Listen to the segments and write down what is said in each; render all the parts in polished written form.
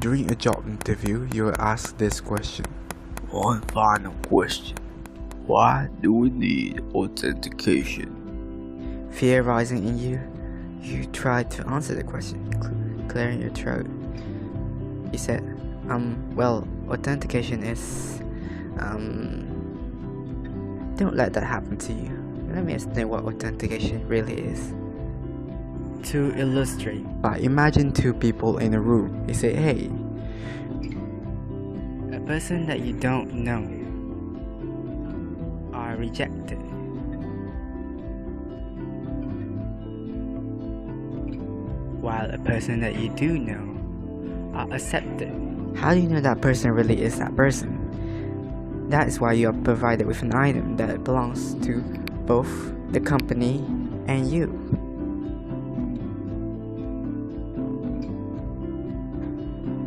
During a job interview, you are asked this question. One final question. Why do we need authentication? Fear rising in you, you tried to answer the question, clearing your throat. You said, well, authentication is, don't let that happen to you. Let me explain what authentication really is. To illustrate, Imagine two people in a room. You say, hey, a person that you don't know are rejected. While a person that you do know are accepted. How do you know that person really is that person? That is why you are provided with an item that belongs to both the company and you.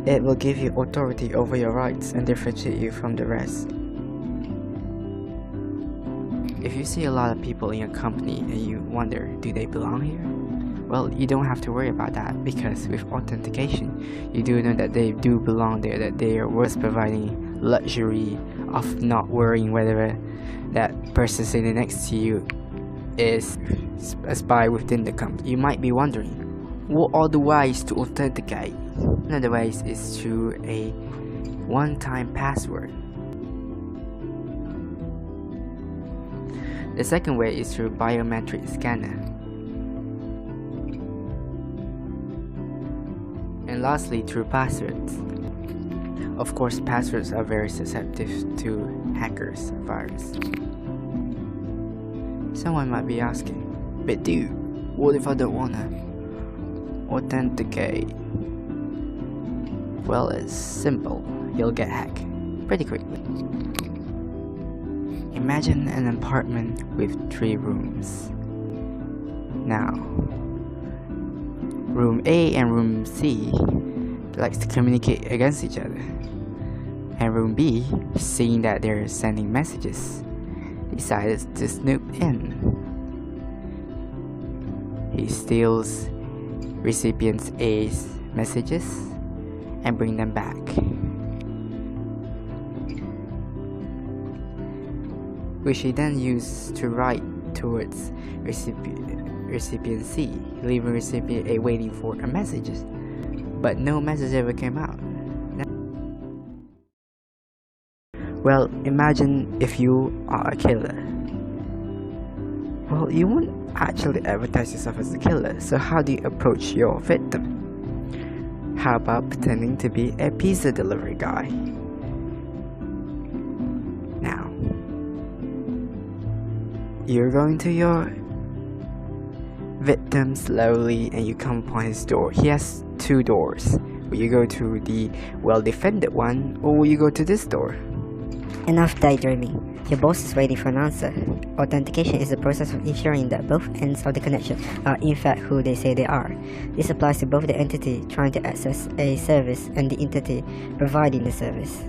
It will give you authority over your rights and differentiate you from the rest. If you see a lot of people in your company and you wonder, do they belong here? Well, you don't have to worry about that, because with authentication, you do know that they do belong there, that they are worth providing luxury of not worrying whether that person sitting next to you is a spy within the company. You might be wondering, what are the ways to authenticate? One of the ways is through a one-time password. The second way is through biometric scanner. And lastly, through passwords. Of course, passwords are very susceptible to hackers, virus. Someone might be asking, but dude, what if I don't wanna authenticate? Well, it's simple. You'll get hacked pretty quickly. Imagine an apartment with 3 rooms. Now, room A and room C likes to communicate against each other, and room B, seeing that they're sending messages, decided to snoop in. He steals recipient A's messages and bring them back. Which he then used to write towards recipient C, leaving recipient A waiting for a message, but no message ever came out. Well, imagine if you are a killer. Well, you won't actually advertise yourself as a killer, so how do you approach your victim? How about pretending to be a pizza delivery guy? Now, you're going to your victim slowly and you come upon his door. He has 2 doors. Will you go to the well-defended one, or will you go to this door? Enough daydreaming. Your boss is waiting for an answer. Authentication is the process of ensuring that both ends of the connection are in fact who they say they are. This applies to both the entity trying to access a service and the entity providing the service.